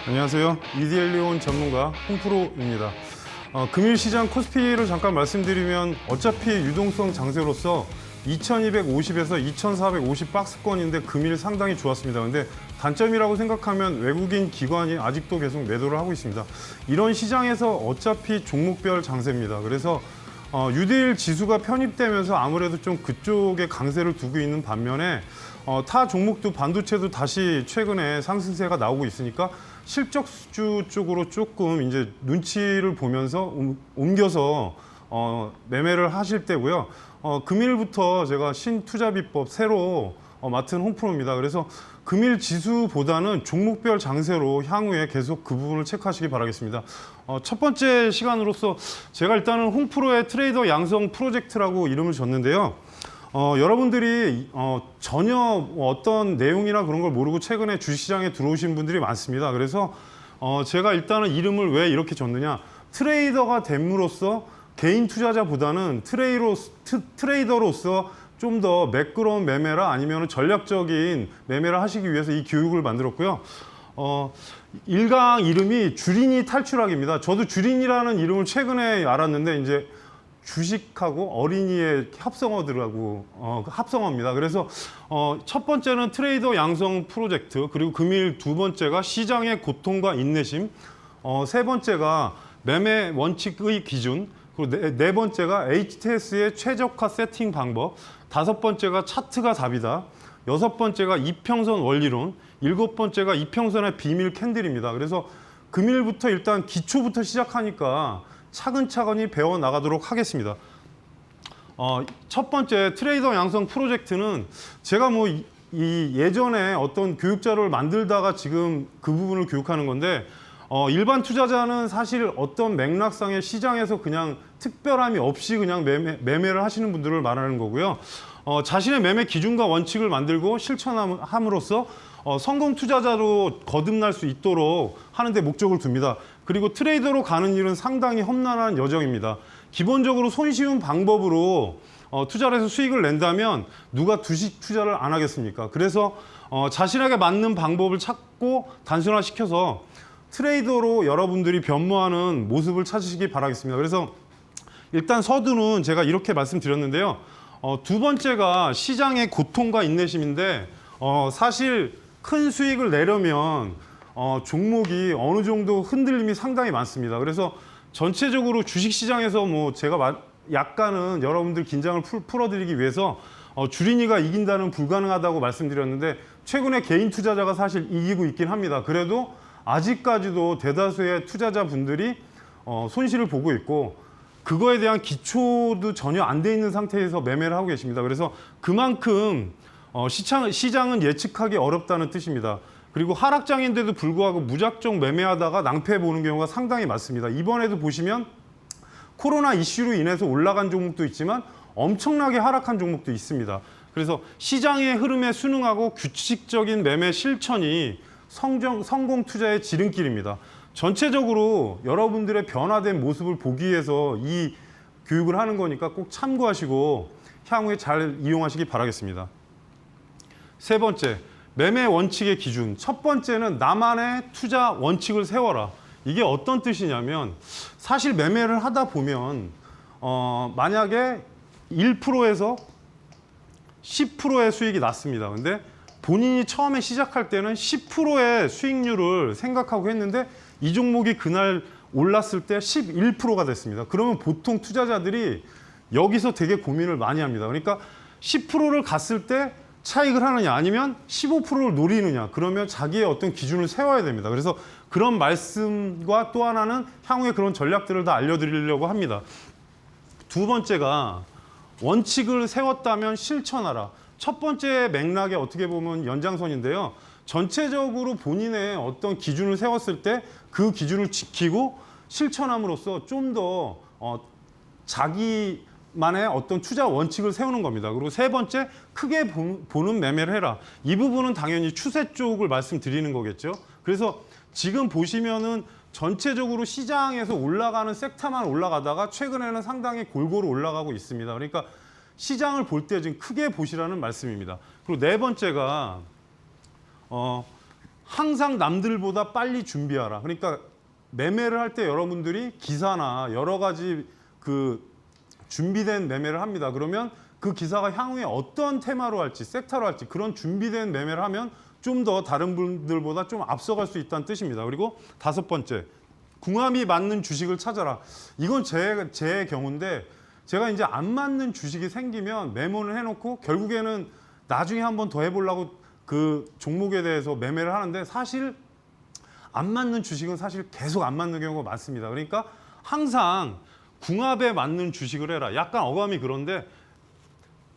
안녕하세요. 이디엘리온 전문가 홍프로입니다. 금일시장 코스피를 잠깐 말씀드리면 어차피 유동성 장세로서 2250에서 2450 박스권인데 금일 상당히 좋았습니다. 근데 단점이라고 생각하면 외국인 기관이 아직도 계속 매도를 하고 있습니다. 이런 시장에서 어차피 종목별 장세입니다. 그래서 유딜 지수가 편입되면서 아무래도 좀 그쪽에 강세를 두고 있는 반면에 타 종목도 반도체도 다시 최근에 상승세가 나오고 있으니까 실적주 쪽으로 조금 이제 눈치를 보면서 옮겨서 매매를 하실 때고요. 금일부터 제가 신투자비법 새로 맡은 홍프로입니다. 그래서 금일 지수보다는 종목별 장세로 향후에 계속 그 부분을 체크하시기 바라겠습니다. 첫 번째 시간으로서 제가 일단은 홍프로의 트레이더 양성 프로젝트라고 이름을 줬는데요. 여러분들이 전혀 어떤 내용이나 그런 걸 모르고 최근에 주식시장에 들어오신 분들이 많습니다. 그래서 제가 일단은 이름을 왜 이렇게 줬느냐. 트레이더가 됨으로써 개인 투자자보다는 트레이더로서 좀 더 매끄러운 매매라 아니면 전략적인 매매를 하시기 위해서 이 교육을 만들었고요. 일강 이름이 주린이 탈출하기입니다. 저도 주린이라는 이름을 최근에 알았는데 이제 주식하고 어린이의 합성어들하고 합성어입니다. 그래서 첫 번째는 트레이더 양성 프로젝트, 그리고 금일 두 번째가 시장의 고통과 인내심, 세 번째가 매매 원칙의 기준, 그리고 네 번째가 HTS의 최적화 세팅 방법, 다섯 번째가 차트가 답이다, 여섯 번째가 이평선 원리론, 일곱 번째가 이평선의 비밀 캔들입니다. 그래서 금일부터 일단 기초부터 시작하니까 차근차근히 배워나가도록 하겠습니다. 첫 번째 트레이더 양성 프로젝트는 제가 이 예전에 어떤 교육 자료를 만들다가 지금 그 부분을 교육하는 건데 일반 투자자는 사실 어떤 맥락상의 시장에서 그냥 특별함이 없이 그냥 매매를 하시는 분들을 말하는 거고요. 자신의 매매 기준과 원칙을 만들고 실천함으로써 성공 투자자로 거듭날 수 있도록 하는 데 목적을 둡니다. 그리고 트레이더로 가는 일은 상당히 험난한 여정입니다. 기본적으로 손쉬운 방법으로 투자를 해서 수익을 낸다면 누가 주식 투자를 안 하겠습니까? 그래서 자신에게 맞는 방법을 찾고 단순화시켜서 트레이더로 여러분들이 변모하는 모습을 찾으시기 바라겠습니다. 그래서 일단 서두는 제가 이렇게 말씀드렸는데요. 두 번째가 시장의 고통과 인내심인데 사실 큰 수익을 내려면 종목이 어느 정도 흔들림이 상당히 많습니다. 그래서 전체적으로 주식시장에서 제가 약간은 여러분들 긴장을 풀어드리기 위해서 주린이가 이긴다는 불가능하다고 말씀드렸는데 최근에 개인 투자자가 사실 이기고 있긴 합니다. 그래도 아직까지도 대다수의 투자자분들이 손실을 보고 있고 그거에 대한 기초도 전혀 안 돼 있는 상태에서 매매를 하고 계십니다. 그래서 그만큼 시장은 예측하기 어렵다는 뜻입니다. 그리고 하락장인데도 불구하고 무작정 매매하다가 낭패 보는 경우가 상당히 많습니다. 이번에도 보시면 코로나 이슈로 인해서 올라간 종목도 있지만 엄청나게 하락한 종목도 있습니다. 그래서 시장의 흐름에 순응하고 규칙적인 매매 실천이 성공 투자의 지름길입니다. 전체적으로 여러분들의 변화된 모습을 보기 위해서 이 교육을 하는 거니까 꼭 참고하시고 향후에 잘 이용하시기 바라겠습니다. 세 번째, 매매 원칙의 기준. 첫 번째는 나만의 투자 원칙을 세워라. 이게 어떤 뜻이냐면 사실 매매를 하다 보면 만약에 1%에서 10%의 수익이 났습니다. 근데 본인이 처음에 시작할 때는 10%의 수익률을 생각하고 했는데 이 종목이 그날 올랐을 때 11%가 됐습니다. 그러면 보통 투자자들이 여기서 되게 고민을 많이 합니다. 그러니까 10%를 갔을 때 차익을 하느냐 아니면 15%를 노리느냐, 그러면 자기의 어떤 기준을 세워야 됩니다. 그래서 그런 말씀과 또 하나는 향후에 그런 전략들을 다 알려드리려고 합니다. 두 번째가 원칙을 세웠다면 실천하라. 첫 번째 맥락에 어떻게 보면 연장선인데요. 전체적으로 본인의 어떤 기준을 세웠을 때 그 기준을 지키고 실천함으로써 좀 더 자기만의 어떤 투자 원칙을 세우는 겁니다. 그리고 세 번째, 크게 보는 매매를 해라. 이 부분은 당연히 추세 쪽을 말씀드리는 거겠죠. 그래서 지금 보시면은 전체적으로 시장에서 올라가는 섹터만 올라가다가 최근에는 상당히 골고루 올라가고 있습니다. 그러니까 시장을 볼 때 지금 크게 보시라는 말씀입니다. 그리고 네 번째가 항상 남들보다 빨리 준비하라. 그러니까 매매를 할 때 여러분들이 기사나 여러 가지 그 준비된 매매를 합니다. 그러면 그 기사가 향후에 어떤 테마로 할지, 섹터로 할지 그런 준비된 매매를 하면 좀 더 다른 분들보다 좀 앞서갈 수 있다는 뜻입니다. 그리고 5번째, 궁합이 맞는 주식을 찾아라. 이건 제 경우인데 제가 이제 안 맞는 주식이 생기면 메모를 해놓고 결국에는 나중에 한번 더 해보려고 그 종목에 대해서 매매를 하는데 사실 안 맞는 주식은 사실 계속 안 맞는 경우가 많습니다. 그러니까 항상 궁합에 맞는 주식을 해라. 약간 어감이 그런데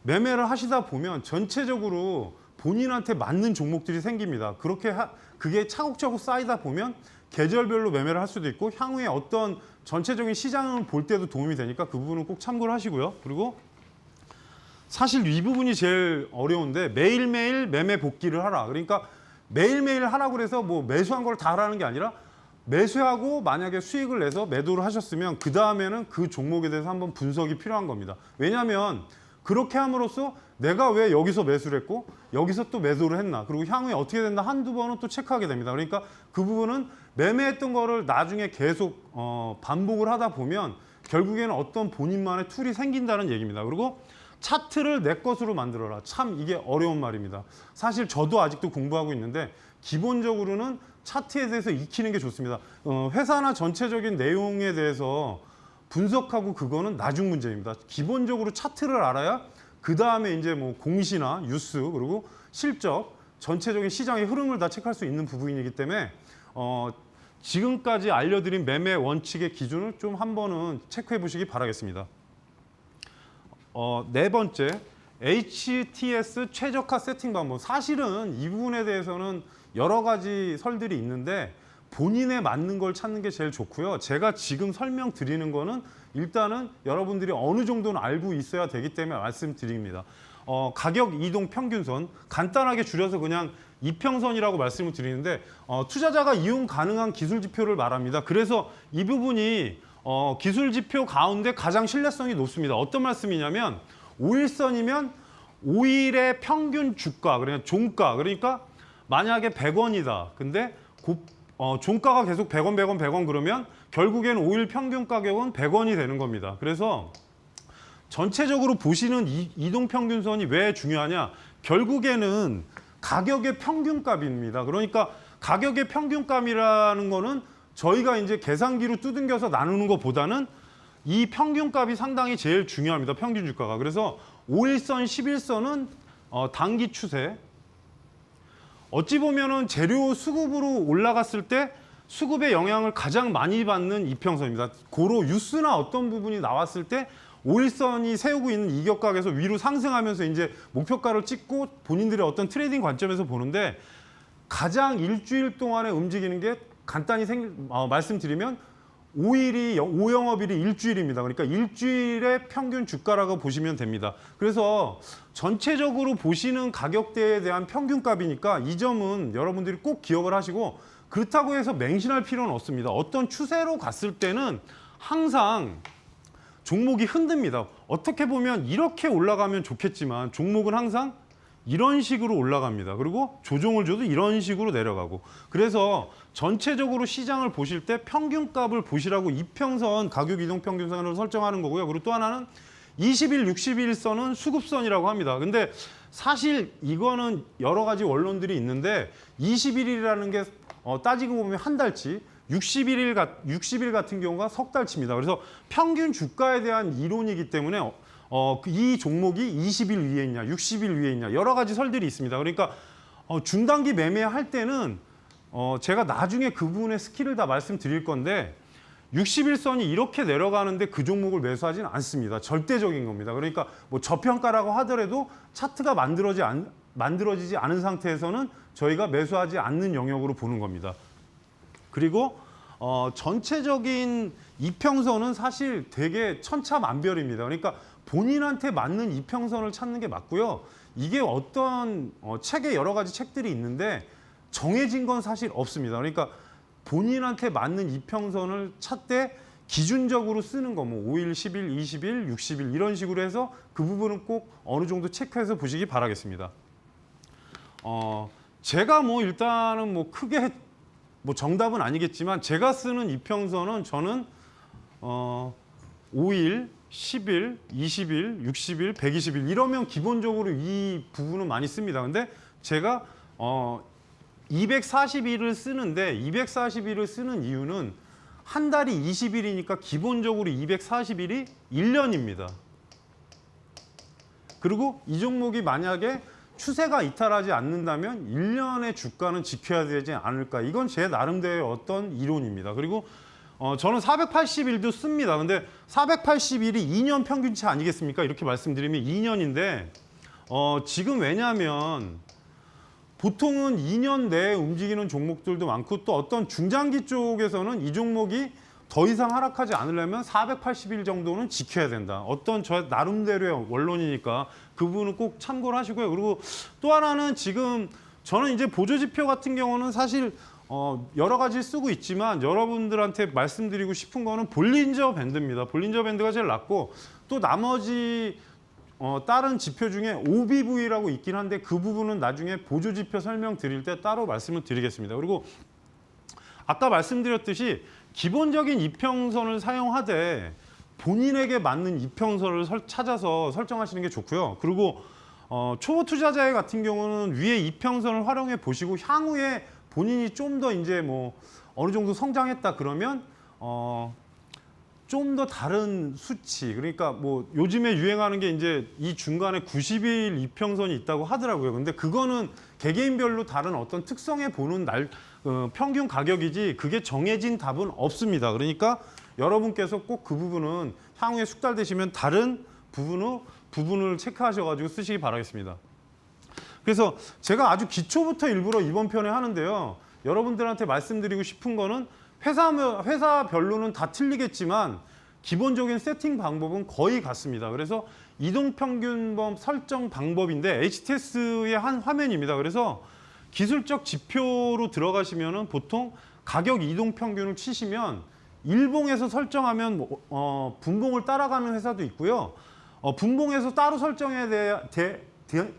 매매를 하시다 보면 전체적으로 본인한테 맞는 종목들이 생깁니다. 그게 차곡차곡 쌓이다 보면 계절별로 매매를 할 수도 있고 향후에 어떤 전체적인 시장을 볼 때도 도움이 되니까 그 부분은 꼭 참고를 하시고요. 그리고 사실 이 부분이 제일 어려운데 매일매일 매매 복귀를 하라. 그러니까 매일매일 하라고 그래서 뭐 매수한 걸 다 하라는 게 아니라 매수하고 만약에 수익을 내서 매도를 하셨으면 그 다음에는 그 종목에 대해서 한번 분석이 필요한 겁니다. 왜냐하면 그렇게 함으로써 내가 왜 여기서 매수를 했고 여기서 또 매도를 했나 그리고 향후에 어떻게 된다 한두 번은 또 체크하게 됩니다. 그러니까 그 부분은 매매했던 거를 나중에 계속 반복을 하다 보면 결국에는 어떤 본인만의 툴이 생긴다는 얘기입니다. 그리고 차트를 내 것으로 만들어라. 참 이게 어려운 말입니다. 사실 저도 아직도 공부하고 있는데 기본적으로는 차트에 대해서 익히는 게 좋습니다. 회사나 전체적인 내용에 대해서 분석하고 그거는 나중 문제입니다. 기본적으로 차트를 알아야 그 다음에 이제 뭐 공시나 뉴스 그리고 실적 전체적인 시장의 흐름을 다 체크할 수 있는 부분이기 때문에 지금까지 알려드린 매매 원칙의 기준을 좀 한번은 체크해 보시기 바라겠습니다. 네 번째, HTS 최저가 세팅 방법. 사실은 이 부분에 대해서는 여러 가지 설들이 있는데 본인에 맞는 걸 찾는 게 제일 좋고요. 제가 지금 설명드리는 거는 일단은 여러분들이 어느 정도는 알고 있어야 되기 때문에 말씀드립니다. 가격 이동 평균선, 간단하게 줄여서 그냥 이평선이라고 말씀을 드리는데 투자자가 이용 가능한 기술 지표를 말합니다. 그래서 이 부분이 기술 지표 가운데 가장 신뢰성이 높습니다. 어떤 말씀이냐면 5일선이면 5일의 평균 주가, 그러니까 종가, 그러니까 만약에 100원이다. 근데 종가가 계속 100원, 100원, 100원 그러면 결국에는 5일 평균 가격은 100원이 되는 겁니다. 그래서 전체적으로 보시는 이동평균선이 왜 중요하냐? 결국에는 가격의 평균값입니다. 그러니까 가격의 평균값이라는 거는 저희가 이제 계산기로 두들겨서 나누는 것보다는 이 평균값이 상당히 제일 중요합니다. 평균 주가가. 그래서 5일선, 10일선은 단기 추세. 어찌 보면은 재료 수급으로 올라갔을 때 수급의 영향을 가장 많이 받는 이평선입니다. 고로 뉴스나 어떤 부분이 나왔을 때 5일선이 세우고 있는 이격각에서 위로 상승하면서 이제 목표가를 찍고 본인들의 어떤 트레이딩 관점에서 보는데 가장 일주일 동안에 움직이는 게 간단히 말씀드리면 5영업일이 일주일입니다. 그러니까 일주일의 평균 주가라고 보시면 됩니다. 그래서 전체적으로 보시는 가격대에 대한 평균값이니까 이 점은 여러분들이 꼭 기억을 하시고 그렇다고 해서 맹신할 필요는 없습니다. 어떤 추세로 갔을 때는 항상 종목이 흔듭니다. 어떻게 보면 이렇게 올라가면 좋겠지만 종목은 항상 이런 식으로 올라갑니다. 그리고 조정을 줘도 이런 식으로 내려가고. 그래서 전체적으로 시장을 보실 때 평균값을 보시라고 이평선 가격 이동 평균선을 설정하는 거고요. 그리고 또 하나는 20일, 60일선은 수급선이라고 합니다. 근데 사실 이거는 여러 가지 원론들이 있는데 20일이라는 게 따지고 보면 한 달치, 60일 같은 경우가 석 달치입니다. 그래서 평균 주가에 대한 이론이기 때문에 이 종목이 20일 위에 있냐, 60일 위에 있냐 여러 가지 설들이 있습니다. 그러니까 중단기 매매할 때는 제가 나중에 그 부분의 스킬을 다 말씀드릴 건데 60일선이 이렇게 내려가는데 그 종목을 매수하지는 않습니다. 절대적인 겁니다. 그러니까 뭐 저평가라고 하더라도 차트가 만들어지지 않은 상태에서는 저희가 매수하지 않는 영역으로 보는 겁니다. 그리고 전체적인 이평선은 사실 되게 천차만별입니다. 그러니까 본인한테 맞는 이평선을 찾는 게 맞고요. 이게 어떤 책에 여러 가지 책들이 있는데 정해진 건 사실 없습니다. 그러니까 본인한테 맞는 이평선을 찾되 기준적으로 쓰는 거, 뭐 5일, 10일, 20일, 60일 이런 식으로 해서 그 부분은 꼭 어느 정도 체크해서 보시기 바라겠습니다. 제가 뭐 일단은 뭐 크게 뭐 정답은 아니겠지만 제가 쓰는 이평선은 저는 5일, 10일, 20일, 60일, 120일 이러면 기본적으로 이 부분은 많이 씁니다. 근데 제가 240일을 쓰는데 240일을 쓰는 이유는 한 달이 20일이니까 기본적으로 240일이 1년입니다. 그리고 이 종목이 만약에 추세가 이탈하지 않는다면 1년의 주가는 지켜야 되지 않을까. 이건 제 나름대로의 어떤 이론입니다. 그리고 저는 480일도 씁니다. 근데 480일이 2년 평균치 아니겠습니까? 이렇게 말씀드리면 2년인데 지금 왜냐하면 보통은 2년 내에 움직이는 종목들도 많고 또 어떤 중장기 쪽에서는 이 종목이 더 이상 하락하지 않으려면 480일 정도는 지켜야 된다. 어떤 저 나름대로의 원론이니까 그 부분은 꼭 참고를 하시고요. 그리고 또 하나는 지금 저는 이제 보조지표 같은 경우는 사실 여러 가지 쓰고 있지만 여러분들한테 말씀드리고 싶은 거는 볼린저 밴드입니다. 볼린저 밴드가 제일 낫고 또 나머지 다른 지표 중에 OBV라고 있긴 한데 그 부분은 나중에 보조지표 설명드릴 때 따로 말씀을 드리겠습니다. 그리고 아까 말씀드렸듯이 기본적인 이평선을 사용하되 본인에게 맞는 이평선을 찾아서 설정하시는 게 좋고요. 그리고 초보 투자자 같은 경우는 위에 이평선을 활용해 보시고 향후에 본인이 좀 더 이제 뭐 어느 정도 성장했다 그러면 좀 더 다른 수치, 그러니까 뭐 요즘에 유행하는 게 이제 이 중간에 90일 이평선이 있다고 하더라고요. 근데 그거는 개개인별로 다른 어떤 특성에 보는 평균 가격이지 그게 정해진 답은 없습니다. 그러니까 여러분께서 꼭 그 부분은 향후에 숙달되시면 다른 부분을 체크하셔가지고 쓰시기 바라겠습니다. 그래서 제가 아주 기초부터 일부러 이번 편에 하는데요. 여러분들한테 말씀드리고 싶은 거는 회사별로는 다 틀리겠지만 기본적인 세팅 방법은 거의 같습니다. 그래서 이동평균범 설정 방법인데 HTS의 한 화면입니다. 그래서 기술적 지표로 들어가시면은 보통 가격 이동평균을 치시면 일봉에서 설정하면 분봉을 따라가는 회사도 있고요. 분봉에서 따로 설정해야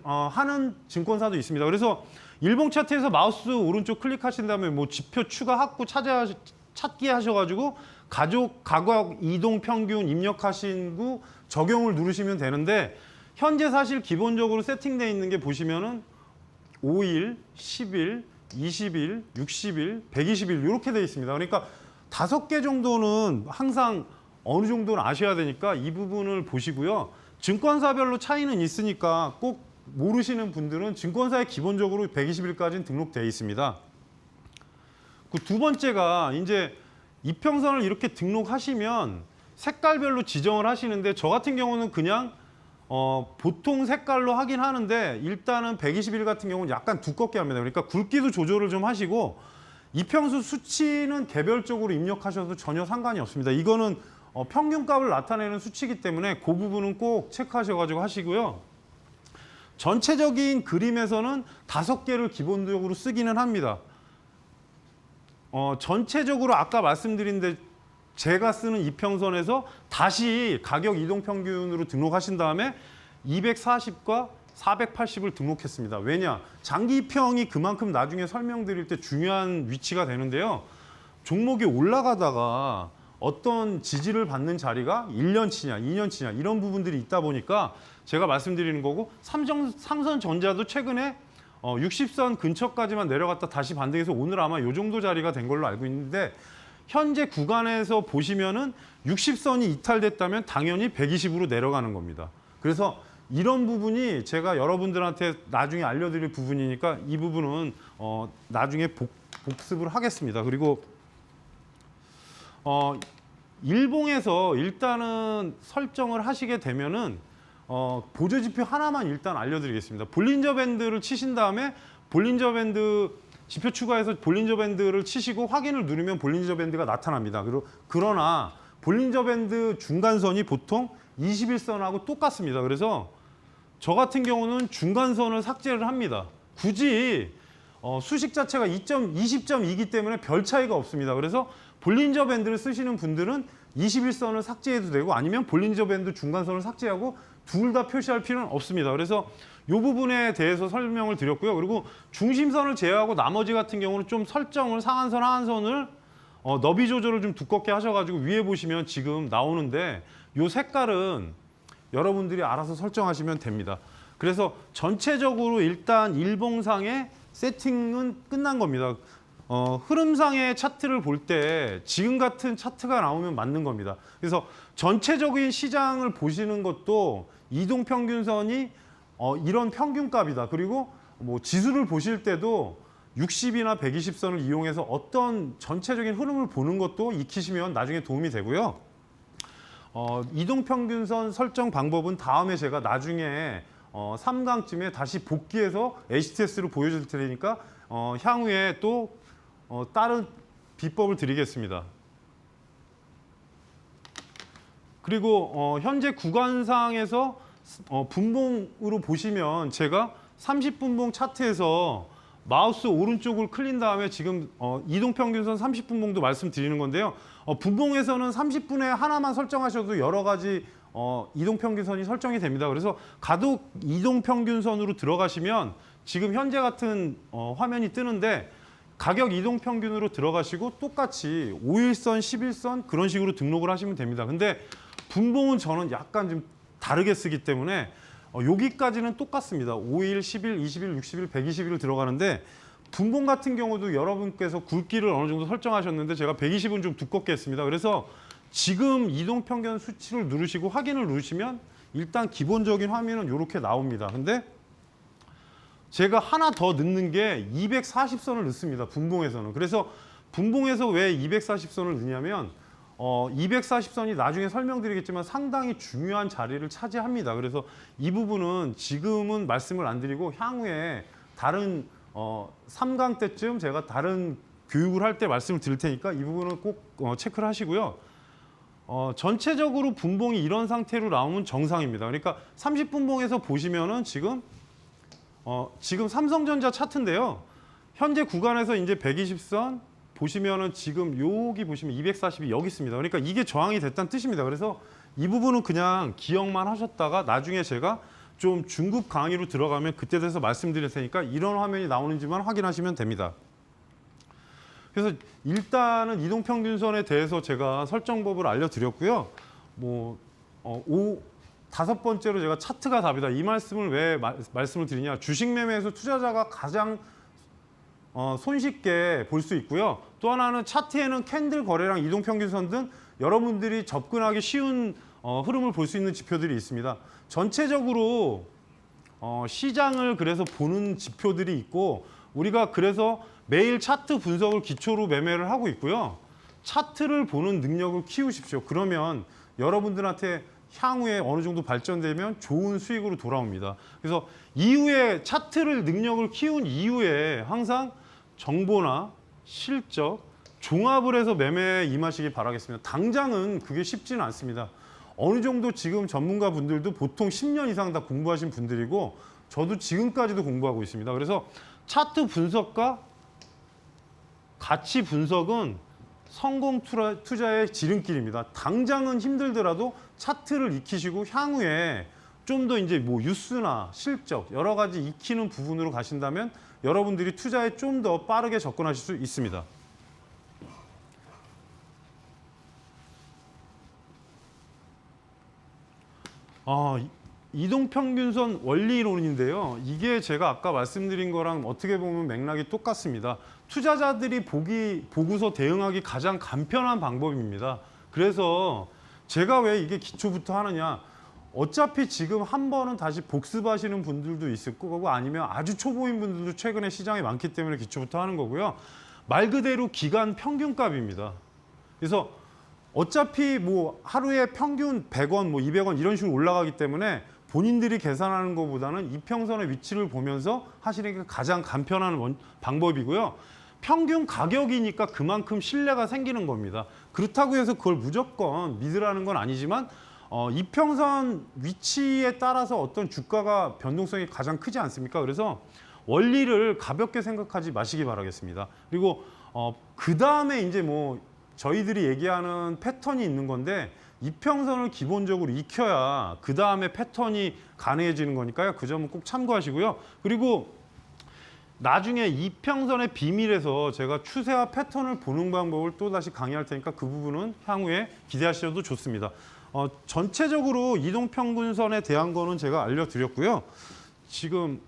하는 증권사도 있습니다. 그래서 일봉 차트에서 마우스 오른쪽 클릭하신 다음에 뭐 지표 추가 확보 찾기 하셔가지고 가격 이동 평균 입력하신 후 적용을 누르시면 되는데 현재 사실 기본적으로 세팅되어 있는 게 보시면은 5일, 10일, 20일, 60일, 120일 이렇게 되어 있습니다. 그러니까 5개 정도는 항상 어느 정도는 아셔야 되니까 이 부분을 보시고요. 증권사별로 차이는 있으니까 꼭 모르시는 분들은 증권사에 기본적으로 120일까지는 등록되어 있습니다. 그 두 번째가 이제 이평선을 이렇게 등록하시면 색깔별로 지정을 하시는데 저 같은 경우는 그냥 보통 색깔로 하긴 하는데 일단은 120일 같은 경우는 약간 두껍게 합니다. 그러니까 굵기도 조절을 좀 하시고 이평수 수치는 개별적으로 입력하셔도 전혀 상관이 없습니다. 이거는 평균값을 나타내는 수치이기 때문에 그 부분은 꼭 체크하셔가지고 하시고요. 전체적인 그림에서는 5개를 기본적으로 쓰기는 합니다. 전체적으로 아까 말씀드린 데 제가 쓰는 이평선에서 다시 가격 이동평균으로 등록하신 다음에 240과 480을 등록했습니다. 왜냐? 장기 이평이 그만큼 나중에 설명드릴 때 중요한 위치가 되는데요. 종목이 올라가다가 어떤 지지를 받는 자리가 1년치냐, 2년치냐 이런 부분들이 있다 보니까 제가 말씀드리는 거고 삼성전자도 최근에 60선 근처까지만 내려갔다 다시 반등해서 오늘 아마 이 정도 자리가 된 걸로 알고 있는데 현재 구간에서 보시면은 60선이 이탈됐다면 당연히 120으로 내려가는 겁니다. 그래서 이런 부분이 제가 여러분들한테 나중에 알려드릴 부분이니까 이 부분은 나중에 복습을 하겠습니다. 그리고 일봉에서 일단은 설정을 하시게 되면은 보조지표 하나만 일단 알려드리겠습니다. 볼린저 밴드를 치신 다음에 볼린저 밴드 지표 추가해서 볼린저 밴드를 치시고 확인을 누르면 볼린저 밴드가 나타납니다. 그러나 볼린저 밴드 중간선이 보통 21선하고 똑같습니다. 그래서 저 같은 경우는 중간선을 삭제를 합니다. 굳이 수식 자체가 20.2이기 때문에 별 차이가 없습니다. 그래서 볼린저 밴드를 쓰시는 분들은 21선을 삭제해도 되고 아니면 볼린저 밴드 중간선을 삭제하고 둘 다 표시할 필요는 없습니다. 그래서 이 부분에 대해서 설명을 드렸고요. 그리고 중심선을 제외하고 나머지 같은 경우는 좀 설정을 상한선, 하한선을 너비 조절을 좀 두껍게 하셔가지고 위에 보시면 지금 나오는데 이 색깔은 여러분들이 알아서 설정하시면 됩니다. 그래서 전체적으로 일단 일봉상의 세팅은 끝난 겁니다. 흐름상의 차트를 볼 때 지금 같은 차트가 나오면 맞는 겁니다. 그래서 전체적인 시장을 보시는 것도 이동평균선이 이런 평균값이다. 그리고 뭐 지수를 보실 때도 60이나 120선을 이용해서 어떤 전체적인 흐름을 보는 것도 익히시면 나중에 도움이 되고요. 이동평균선 설정 방법은 다음에 제가 나중에 3강쯤에 다시 복귀해서 HTS를 보여줄 테니까 향후에 또 다른 비법을 드리겠습니다. 그리고 현재 구간상에서 분봉으로 보시면 제가 30분봉 차트에서 마우스 오른쪽을 클린 다음에 지금 이동평균선 30분봉도 말씀드리는 건데요. 분봉에서는 30분에 하나만 설정하셔도 여러 가지 이동평균선이 설정이 됩니다. 그래서 가독 이동평균선으로 들어가시면 지금 현재 같은 화면이 뜨는데 가격 이동평균으로 들어가시고 똑같이 5일선, 11선 그런 식으로 등록을 하시면 됩니다. 근데 분봉은 저는 약간 좀 다르게 쓰기 때문에 여기까지는 똑같습니다. 5일, 10일, 20일, 60일, 120일 들어가는데 분봉 같은 경우도 여러분께서 굵기를 어느 정도 설정하셨는데 제가 120은 좀 두껍게 했습니다. 그래서 지금 이동평균 수치를 누르시고 확인을 누르시면 일단 기본적인 화면은 이렇게 나옵니다. 근데 제가 하나 더 넣는 게 240선을 넣습니다. 분봉에서는. 그래서 분봉에서 왜 240선을 넣냐면 240선이 나중에 설명드리겠지만 상당히 중요한 자리를 차지합니다. 그래서 이 부분은 지금은 말씀을 안 드리고 향후에 다른 3강 때쯤 제가 다른 교육을 할 때 말씀을 드릴 테니까 이 부분은 꼭 체크를 하시고요. 전체적으로 분봉이 이런 상태로 나오면 정상입니다. 그러니까 30분봉에서 보시면은 지금 삼성전자 차트인데요. 현재 구간에서 이제 120선 보시면은 지금 여기 보시면 240이 여기 있습니다. 그러니까 이게 저항이 됐다는 뜻입니다. 그래서 이 부분은 그냥 기억만 하셨다가 나중에 제가 좀 중급 강의로 들어가면 그때 돼서 말씀드릴 테니까 이런 화면이 나오는지만 확인하시면 됩니다. 그래서 일단은 이동평균선에 대해서 제가 설정법을 알려드렸고요. 다섯 번째로 제가 차트가 답이다. 이 말씀을 왜 말씀을 드리냐. 주식 매매에서 투자자가 가장 손쉽게 볼 수 있고요. 또 하나는 차트에는 캔들 거래량, 이동평균선 등 여러분들이 접근하기 쉬운 흐름을 볼 수 있는 지표들이 있습니다. 전체적으로 시장을 그래서 보는 지표들이 있고 우리가 그래서 매일 차트 분석을 기초로 매매를 하고 있고요. 차트를 보는 능력을 키우십시오. 그러면 여러분들한테 향후에 어느 정도 발전되면 좋은 수익으로 돌아옵니다. 그래서 이후에 차트를 능력을 키운 이후에 항상 정보나 실적, 종합을 해서 매매에 임하시기 바라겠습니다. 당장은 그게 쉽지는 않습니다. 어느 정도 지금 전문가 분들도 보통 10년 이상 다 공부하신 분들이고 저도 지금까지도 공부하고 있습니다. 그래서 차트 분석과 가치 분석은 성공 투자의 지름길입니다. 당장은 힘들더라도 차트를 익히시고 향후에 좀 더 이제 뉴스나 실적 여러 가지 익히는 부분으로 가신다면 여러분들이 투자에 좀 더 빠르게 접근하실 수 있습니다. 이동평균선 원리이론인데요. 이게 제가 아까 말씀드린 거랑 어떻게 보면 맥락이 똑같습니다. 투자자들이 보고서 대응하기 가장 간편한 방법입니다. 그래서 제가 왜 이게 기초부터 하느냐. 어차피 지금 한 번은 다시 복습하시는 분들도 있을 거고 아니면 아주 초보인 분들도 최근에 시장에 많기 때문에 기초부터 하는 거고요. 말 그대로 기간 평균값입니다. 그래서 어차피 하루에 평균 100원, 200원 이런 식으로 올라가기 때문에 본인들이 계산하는 것보다는 이평선의 위치를 보면서 하시는 게 가장 간편한 방법이고요. 평균 가격이니까 그만큼 신뢰가 생기는 겁니다. 그렇다고 해서 그걸 무조건 믿으라는 건 아니지만 이평선 위치에 따라서 어떤 주가가 변동성이 가장 크지 않습니까? 그래서 원리를 가볍게 생각하지 마시기 바라겠습니다. 그리고 그 다음에 이제 뭐 저희들이 얘기하는 패턴이 있는 건데 이평선을 기본적으로 익혀야 그 다음에 패턴이 가능해지는 거니까요. 그 점은 꼭 참고하시고요. 그리고 나중에 이평선의 비밀에서 제가 추세와 패턴을 보는 방법을 또 다시 강의할 테니까 그 부분은 향후에 기대하셔도 좋습니다. 전체적으로 이동평균선에 대한 거는 제가 알려드렸고요. 지금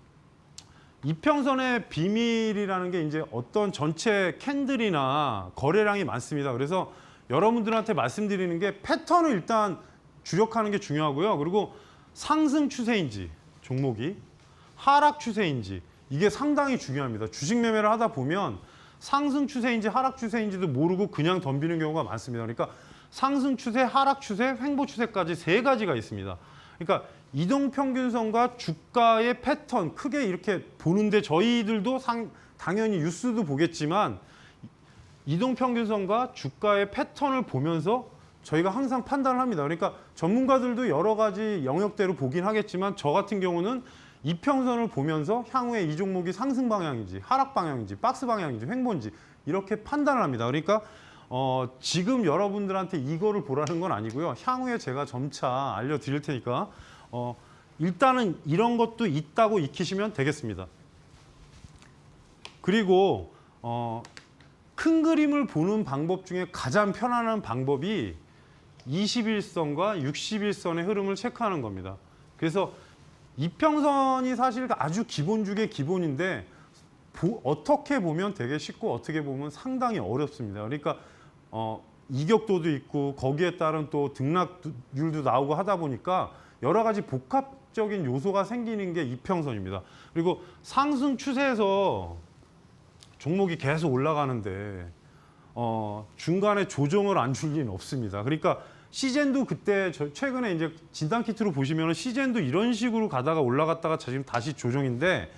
이평선의 비밀이라는 게 이제 어떤 전체 캔들이나 거래량이 많습니다. 그래서 여러분들한테 말씀드리는 게 패턴을 일단 주력하는 게 중요하고요. 그리고 상승 추세인지 종목이 하락 추세인지 이게 상당히 중요합니다. 주식 매매를 하다 보면 상승 추세인지 하락 추세인지도 모르고 그냥 덤비는 경우가 많습니다. 그러니까 상승 추세, 하락 추세, 횡보 추세까지 세 가지가 있습니다. 그러니까 이동평균선과 주가의 패턴 크게 이렇게 보는데 저희들도 당연히 뉴스도 보겠지만 이동평균선과 주가의 패턴을 보면서 저희가 항상 판단을 합니다. 그러니까 전문가들도 여러 가지 영역대로 보긴 하겠지만 저 같은 경우는 이평선을 보면서 향후에 이 종목이 상승 방향인지 하락 방향인지 박스 방향인지 횡보인지 이렇게 판단을 합니다. 그러니까 지금 여러분들한테 이거를 보라는 건 아니고요. 향후에 제가 점차 알려드릴 테니까 일단은 이런 것도 있다고 익히시면 되겠습니다. 그리고 큰 그림을 보는 방법 중에 가장 편안한 방법이 21선과 61선의 흐름을 체크하는 겁니다. 그래서 이평선이 사실 아주 기본 중에 기본인데 어떻게 보면 되게 쉽고 어떻게 보면 상당히 어렵습니다. 그러니까 이격도도 있고 거기에 따른 또 등락률도 나오고 하다 보니까 여러 가지 복합적인 요소가 생기는 게 이평선입니다. 그리고 상승 추세에서 종목이 계속 올라가는데 중간에 조정을 안 줄 리는 없습니다. 그러니까 시젠도 그때 최근에 이제 진단 키트로 보시면 시젠도 이런 식으로 가다가 올라갔다가 지금 다시 조정인데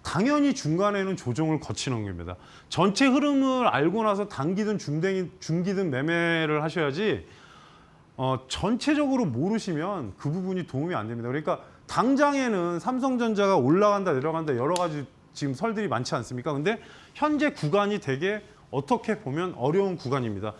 당연히 중간에는 조정을 거치는 겁니다. 전체 흐름을 알고 나서 단기든 중기든 매매를 하셔야지 전체적으로 모르시면 그 부분이 도움이 안 됩니다. 그러니까 당장에는 삼성전자가 올라간다 내려간다 여러 가지 지금 설들이 많지 않습니까? 근데 현재 구간이 되게 어떻게 보면 어려운 구간입니다.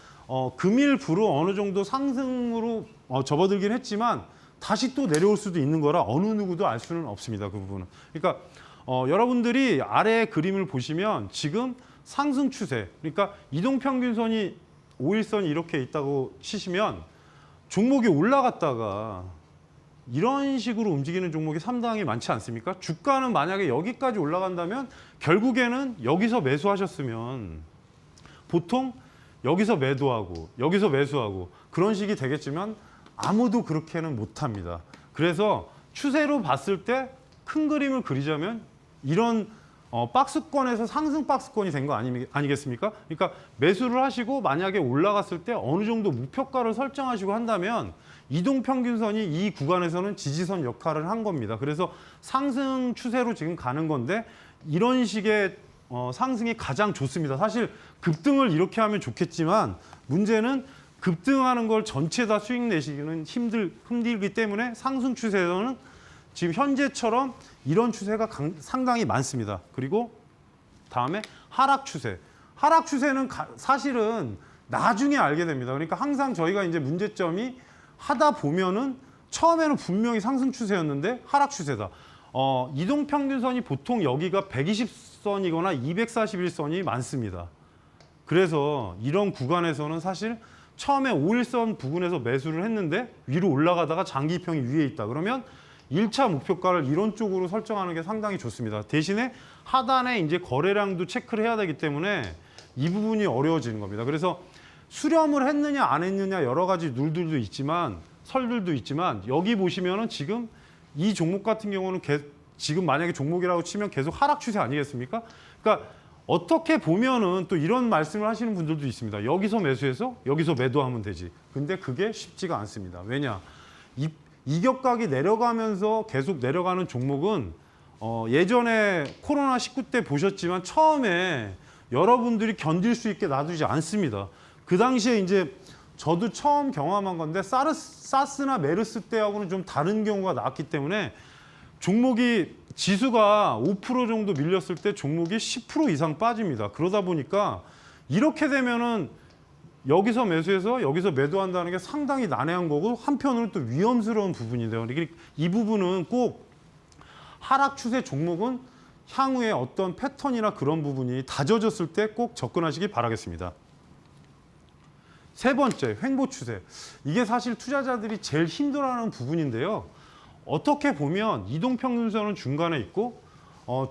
금일부로 어느 정도 상승으로 접어들긴 했지만 다시 또 내려올 수도 있는 거라 어느 누구도 알 수는 없습니다. 그 부분은. 그러니까 여러분들이 아래 그림을 보시면 지금 상승 추세, 그러니까 이동평균선이 5일선이 이렇게 있다고 치시면 종목이 올라갔다가 이런 식으로 움직이는 종목이 상당히 많지 않습니까? 주가는 만약에 여기까지 올라간다면 결국에는 여기서 매수하셨으면 보통 여기서 매도하고 여기서 매수하고 그런 식이 되겠지만 아무도 그렇게는 못합니다. 그래서 추세로 봤을 때 큰 그림을 그리자면 이런 박스권에서 상승 박스권이 된 거 아니겠습니까? 그러니까 매수를 하시고 만약에 올라갔을 때 어느 정도 목표가를 설정하시고 한다면 이동평균선이 이 구간에서는 지지선 역할을 한 겁니다. 그래서 상승 추세로 지금 가는 건데 이런 식의 상승이 가장 좋습니다. 사실 급등을 이렇게 하면 좋겠지만 문제는 급등하는 걸 전체 다 수익 내시기는 힘들기 때문에 상승 추세에서는 지금 현재처럼 이런 추세가 상당히 많습니다. 그리고 다음에 하락 추세. 하락 추세는 사실은 나중에 알게 됩니다. 그러니까 항상 저희가 이제 문제점이 하다 보면은 처음에는 분명히 상승 추세였는데 하락 추세다. 이동평균선이 보통 여기가 120선이거나 241선이 많습니다. 그래서 이런 구간에서는 사실 처음에 5일선 부근에서 매수를 했는데 위로 올라가다가 장기평이 위에 있다. 그러면 1차 목표가를 이런 쪽으로 설정하는 게 상당히 좋습니다. 대신에 하단에 이제 거래량도 체크를 해야 되기 때문에 이 부분이 어려워지는 겁니다. 그래서 수렴을 했느냐 안 했느냐 여러 가지 룰들도 있지만 설들도 있지만 여기 보시면은 지금 이 종목 같은 경우는 지금 만약에 종목이라고 치면 계속 하락 추세 아니겠습니까? 그러니까 어떻게 보면은 또 이런 말씀을 하시는 분들도 있습니다. 여기서 매수해서 여기서 매도하면 되지. 근데 그게 쉽지가 않습니다. 왜냐? 이격각이 내려가면서 계속 내려가는 종목은 예전에 코로나19 때 보셨지만 처음에 여러분들이 견딜 수 있게 놔두지 않습니다. 그 당시에 이제 저도 처음 경험한 건데 사스나 메르스 때하고는 좀 다른 경우가 나왔기 때문에 종목이 지수가 5% 정도 밀렸을 때 종목이 10% 이상 빠집니다. 그러다 보니까 이렇게 되면은 여기서 매수해서 여기서 매도한다는 게 상당히 난해한 거고 한편으로는 또 위험스러운 부분인데요. 이 부분은 꼭 하락 추세 종목은 향후에 어떤 패턴이나 그런 부분이 다져졌을 때 꼭 접근하시기 바라겠습니다. 세 번째, 횡보 추세. 이게 사실 투자자들이 제일 힘들어하는 부분인데요. 어떻게 보면 이동평균선은 중간에 있고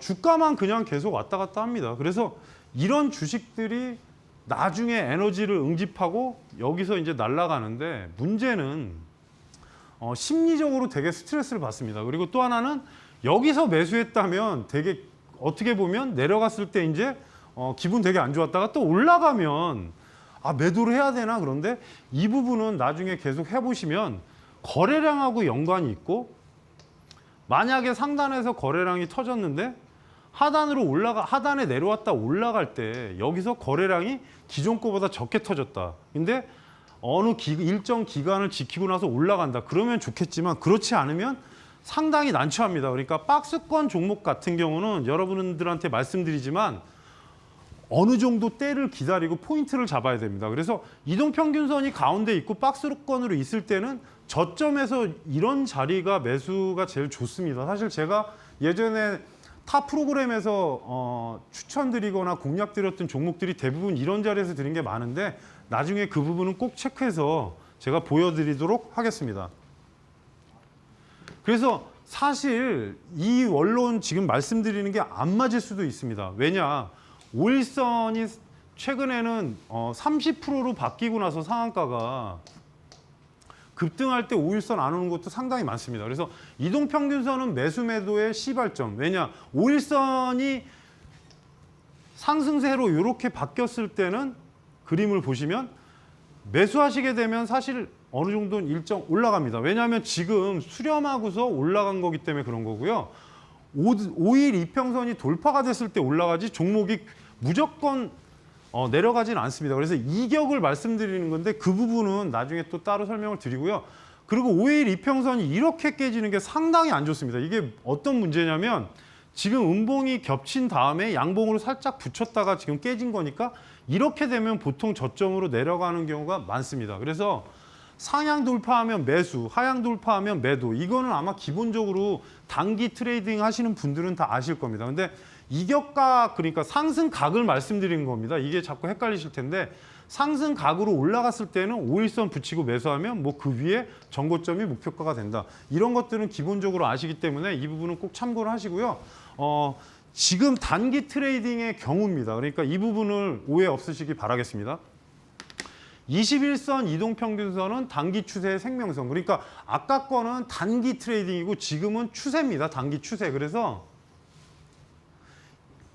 주가만 그냥 계속 왔다 갔다 합니다. 그래서 이런 주식들이 나중에 에너지를 응집하고 여기서 이제 날아가는데 문제는 심리적으로 되게 스트레스를 받습니다. 그리고 또 하나는 여기서 매수했다면 되게 어떻게 보면 내려갔을 때 이제 기분 되게 안 좋았다가 또 올라가면 아 매도를 해야 되나 그런데 이 부분은 나중에 계속 해보시면 거래량하고 연관이 있고 만약에 상단에서 거래량이 터졌는데 하단에 내려왔다 올라갈 때 여기서 거래량이 기존 거보다 적게 터졌다. 근데 일정 기간을 지키고 나서 올라간다. 그러면 좋겠지만 그렇지 않으면 상당히 난처합니다. 그러니까 박스권 종목 같은 경우는 여러분들한테 말씀드리지만 어느 정도 때를 기다리고 포인트를 잡아야 됩니다. 그래서 이동평균선이 가운데 있고 박스권으로 있을 때는 저점에서 이런 자리가 매수가 제일 좋습니다. 사실 제가 예전에 타 프로그램에서 추천드리거나 공략드렸던 종목들이 대부분 이런 자리에서 드린 게 많은데 나중에 그 부분은 꼭 체크해서 제가 보여드리도록 하겠습니다. 그래서 사실 이 원론 지금 말씀드리는 게 안 맞을 수도 있습니다. 왜냐? 5일선이 최근에는 30%로 바뀌고 나서 상한가가 급등할 때 5일선 안 오는 것도 상당히 많습니다. 그래서 이동평균선은 매수 매도의 시발점. 왜냐? 5일선이 상승세로 이렇게 바뀌었을 때는 그림을 보시면 매수하시게 되면 사실 어느 정도는 일정 올라갑니다. 왜냐하면 지금 수렴하고서 올라간 거기 때문에 그런 거고요. 5일 이평선이 돌파가 됐을 때 올라가지 종목이 무조건 내려가지는 않습니다. 그래서 이격을 말씀드리는 건데 그 부분은 나중에 또 따로 설명을 드리고요. 그리고 5일 이평선이 이렇게 깨지는 게 상당히 안 좋습니다. 이게 어떤 문제냐면 지금 음봉이 겹친 다음에 양봉으로 살짝 붙였다가 지금 깨진 거니까 이렇게 되면 보통 저점으로 내려가는 경우가 많습니다. 그래서 상향 돌파하면 매수, 하향 돌파하면 매도. 이거는 아마 기본적으로 단기 트레이딩 하시는 분들은 다 아실 겁니다. 근데 이격각, 그러니까 상승각을 말씀드리는 겁니다. 이게 자꾸 헷갈리실 텐데 상승각으로 올라갔을 때는 5일선 붙이고 매수하면 뭐 그 위에 전고점이 목표가가 된다. 이런 것들은 기본적으로 아시기 때문에 이 부분은 꼭 참고를 하시고요. 지금 단기 트레이딩의 경우입니다. 그러니까 이 부분을 오해 없으시기 바라겠습니다. 21선 이동평균선은 단기 추세의 생명선. 그러니까 아까 거는 단기 트레이딩이고 지금은 추세입니다. 단기 추세. 그래서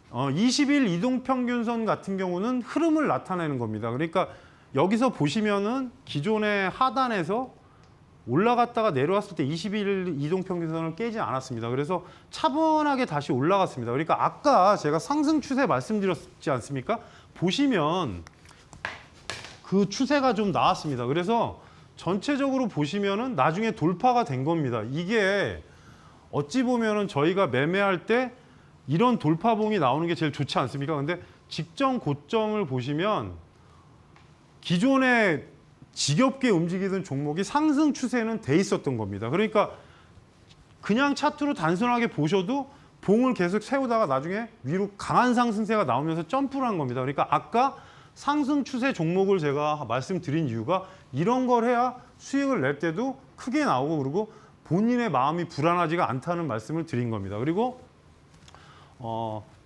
20일 이동평균선 같은 경우는 흐름을 나타내는 겁니다. 그러니까 여기서 보시면은 기존의 하단에서 올라갔다가 내려왔을 때 20일 이동평균선을 깨지 않았습니다. 그래서 차분하게 다시 올라갔습니다. 그러니까 아까 제가 상승 추세 말씀드렸지 않습니까? 보시면 그 추세가 좀 나왔습니다. 그래서 전체적으로 보시면은 나중에 돌파가 된 겁니다. 이게 어찌 보면은 저희가 매매할 때 이런 돌파봉이 나오는 게 제일 좋지 않습니까? 근데 직전 고점을 보시면 기존에 지겹게 움직이던 종목이 상승 추세는 돼 있었던 겁니다. 그러니까 그냥 차트로 단순하게 보셔도 봉을 계속 세우다가 나중에 위로 강한 상승세가 나오면서 점프를 한 겁니다. 그러니까 아까 상승 추세 종목을 제가 말씀드린 이유가 이런 걸 해야 수익을 낼 때도 크게 나오고 그리고 본인의 마음이 불안하지가 않다는 말씀을 드린 겁니다. 그리고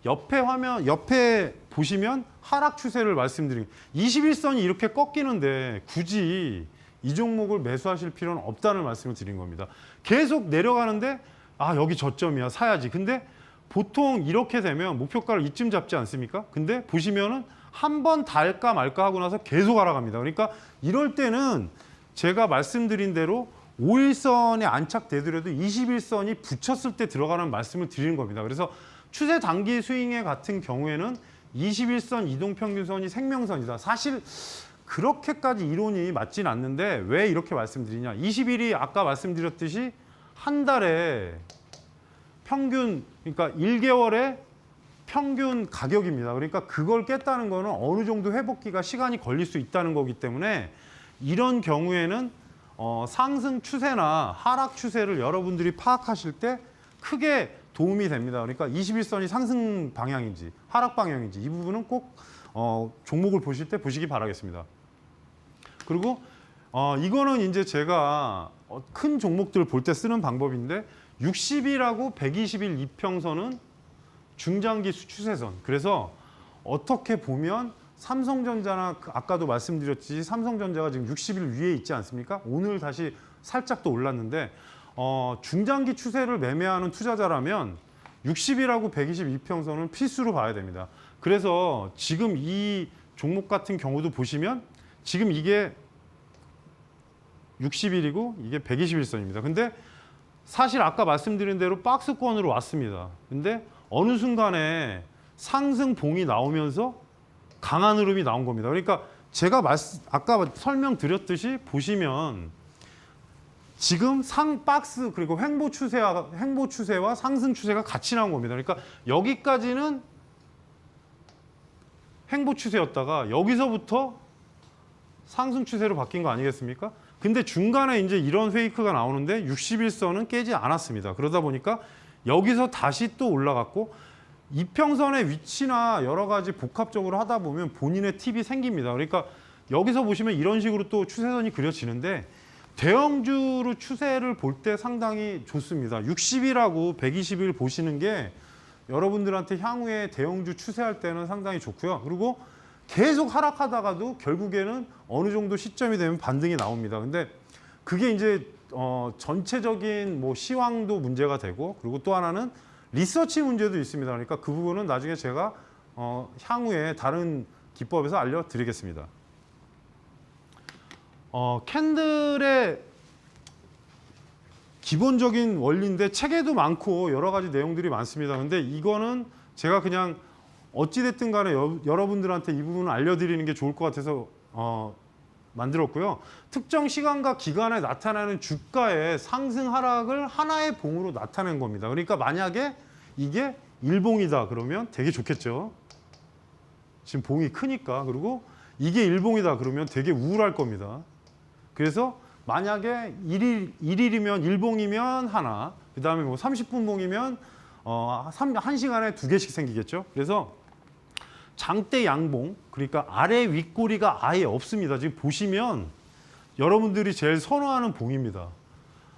옆에 보시면 하락 추세를 말씀드린 21선이 이렇게 꺾이는데 굳이 이 종목을 매수하실 필요는 없다는 말씀을 드린 겁니다. 계속 내려가는데 아 여기 저점이야 사야지. 근데 보통 이렇게 되면 목표가를 이쯤 잡지 않습니까? 근데 보시면은 한 번 달까 말까 하고 나서 계속 알아갑니다. 그러니까 이럴 때는 제가 말씀드린 대로 5일선에 안착되더라도 21선이 붙였을 때 들어가는 말씀을 드리는 겁니다. 그래서 추세 단기 스윙에 같은 경우에는 21선 이동평균선이 생명선이다. 사실 그렇게까지 이론이 맞진 않는데 왜 이렇게 말씀드리냐. 20일이 아까 말씀드렸듯이 한 달에 평균 그러니까 1개월의 평균 가격입니다. 그러니까 그걸 깼다는 거는 어느 정도 회복기가 시간이 걸릴 수 있다는 거기 때문에 이런 경우에는 상승 추세나 하락 추세를 여러분들이 파악하실 때 크게 도움이 됩니다. 그러니까 21선이 상승 방향인지 하락 방향인지 이 부분은 꼭 종목을 보실 때 보시기 바라겠습니다. 그리고 이거는 이제 제가 큰 종목들 볼 때 쓰는 방법인데 60일하고 120일 이평선은 중장기 추세선. 그래서 어떻게 보면 삼성전자나 아까도 말씀드렸지 삼성전자가 지금 60일 위에 있지 않습니까? 오늘 다시 살짝 또 올랐는데 중장기 추세를 매매하는 투자자라면 60일하고 122평선은 필수로 봐야 됩니다. 그래서 지금 이 종목 같은 경우도 보시면 지금 이게 60일이고 이게 121선입니다. 근데 사실 아까 말씀드린 대로 박스권으로 왔습니다. 근데 어느 순간에 상승봉이 나오면서 강한 흐름이 나온 겁니다. 그러니까 제가 아까 설명드렸듯이 보시면 지금 박스 그리고 횡보 추세와 상승 추세가 같이 나온 겁니다. 그러니까 여기까지는 횡보 추세였다가 여기서부터 상승 추세로 바뀐 거 아니겠습니까? 근데 중간에 이제 이런 페이크가 나오는데 61선은 깨지 않았습니다. 그러다 보니까 여기서 다시 또 올라갔고 이평선의 위치나 여러 가지 복합적으로 하다 보면 본인의 팁이 생깁니다. 그러니까 여기서 보시면 이런 식으로 또 추세선이 그려지는데 대형주로 추세를 볼 때 상당히 좋습니다. 60일하고 120일 보시는 게 여러분들한테 향후에 대형주 추세할 때는 상당히 좋고요. 그리고 계속 하락하다가도 결국에는 어느 정도 시점이 되면 반등이 나옵니다. 근데 그게 이제 전체적인 뭐 시황도 문제가 되고 그리고 또 하나는 리서치 문제도 있습니다. 그러니까 그 부분은 나중에 제가 향후에 다른 기법에서 알려드리겠습니다. 캔들의 기본적인 원리인데 책에도 많고 여러 가지 내용들이 많습니다. 근데 이거는 제가 그냥 어찌됐든 간에 여러분들한테 이 부분을 알려드리는 게 좋을 것 같아서 만들었고요. 특정 시간과 기간에 나타나는 주가의 상승 하락을 하나의 봉으로 나타낸 겁니다. 그러니까 만약에 이게 일봉이다 그러면 되게 좋겠죠. 지금 봉이 크니까. 그리고 이게 일봉이다 그러면 되게 우울할 겁니다. 그래서 만약에 1일이면 일봉이면 하나, 그 다음에 뭐 30분 봉이면 1시간에 2개씩 생기겠죠. 그래서 장대 양봉, 그러니까 아래 윗꼬리가 아예 없습니다. 지금 보시면 여러분들이 제일 선호하는 봉입니다.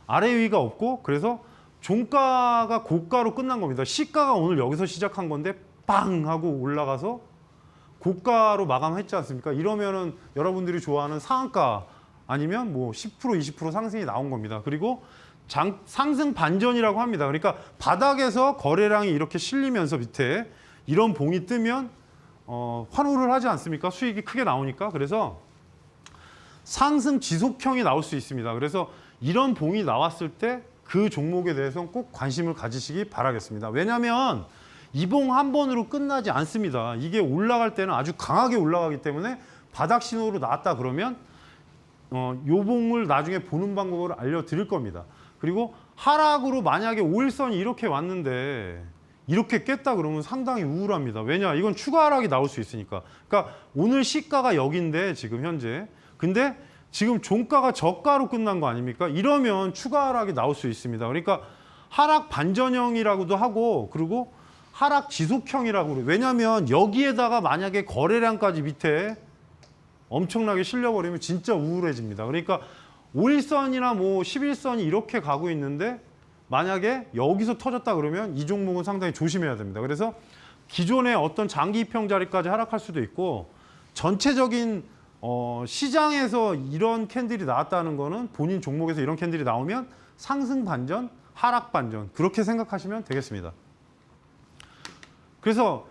아래 위가 없고 그래서 종가가 고가로 끝난 겁니다. 시가가 오늘 여기서 시작한 건데 빵 하고 올라가서 고가로 마감했지 않습니까? 이러면은 여러분들이 좋아하는 상한가 아니면 뭐 10% 20% 상승이 나온 겁니다. 그리고 상승 반전이라고 합니다. 그러니까 바닥에서 거래량이 이렇게 실리면서 밑에 이런 봉이 뜨면 환호를 하지 않습니까? 수익이 크게 나오니까. 그래서 상승 지속형이 나올 수 있습니다. 그래서 이런 봉이 나왔을 때 그 종목에 대해서는 꼭 관심을 가지시기 바라겠습니다. 왜냐하면 이 봉 한 번으로 끝나지 않습니다. 이게 올라갈 때는 아주 강하게 올라가기 때문에 바닥 신호로 나왔다 그러면 요 봉을 나중에 보는 방법을 알려드릴 겁니다. 그리고 하락으로 만약에 5일선이 이렇게 왔는데 이렇게 깼다 그러면 상당히 우울합니다. 왜냐? 이건 추가 하락이 나올 수 있으니까. 그러니까 오늘 시가가 여기인데 지금 현재. 근데 지금 종가가 저가로 끝난 거 아닙니까? 이러면 추가 하락이 나올 수 있습니다. 그러니까 하락 반전형이라고도 하고 그리고 하락 지속형이라고 그래요. 왜냐하면 여기에다가 만약에 거래량까지 밑에 엄청나게 실려버리면 진짜 우울해집니다. 그러니까 5일선이나 뭐 11선이 이렇게 가고 있는데 만약에 여기서 터졌다 그러면 이 종목은 상당히 조심해야 됩니다. 그래서 기존의 어떤 장기 입형 자리까지 하락할 수도 있고 전체적인 시장에서 이런 캔들이 나왔다는 거는 본인 종목에서 이런 캔들이 나오면 상승 반전, 하락 반전 그렇게 생각하시면 되겠습니다. 그래서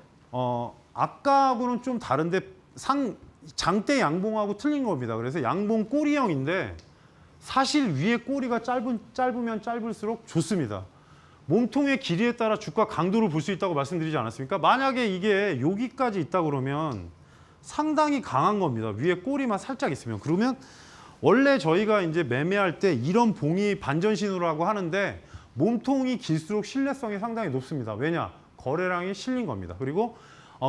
아까하고는 좀 다른데 장대 양봉하고 틀린 겁니다. 그래서 양봉 꼬리형인데 사실 위에 꼬리가 짧으면 짧을수록 좋습니다. 몸통의 길이에 따라 주가 강도를 볼 수 있다고 말씀드리지 않았습니까? 만약에 이게 여기까지 있다 그러면 상당히 강한 겁니다. 위에 꼬리만 살짝 있으면. 그러면 원래 저희가 이제 매매할 때 이런 봉이 반전 신호라고 하는데 몸통이 길수록 신뢰성이 상당히 높습니다. 왜냐? 거래량이 실린 겁니다. 그리고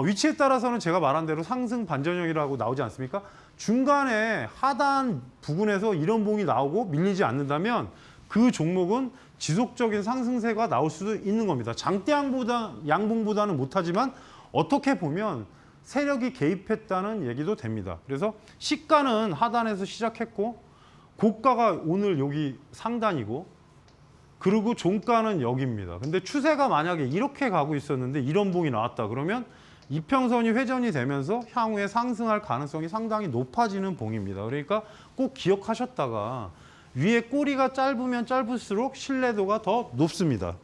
위치에 따라서는 제가 말한 대로 상승 반전형이라고 나오지 않습니까? 중간에 하단 부근에서 이런 봉이 나오고 밀리지 않는다면 그 종목은 지속적인 상승세가 나올 수도 있는 겁니다. 양봉보다는 못하지만 어떻게 보면 세력이 개입했다는 얘기도 됩니다. 그래서 시가는 하단에서 시작했고 고가가 오늘 여기 상단이고 그리고 종가는 여기입니다. 근데 추세가 만약에 이렇게 가고 있었는데 이런 봉이 나왔다 그러면 이평선이 회전이 되면서 향후에 상승할 가능성이 상당히 높아지는 봉입니다. 그러니까 꼭 기억하셨다가 위에 꼬리가 짧으면 짧을수록 신뢰도가 더 높습니다.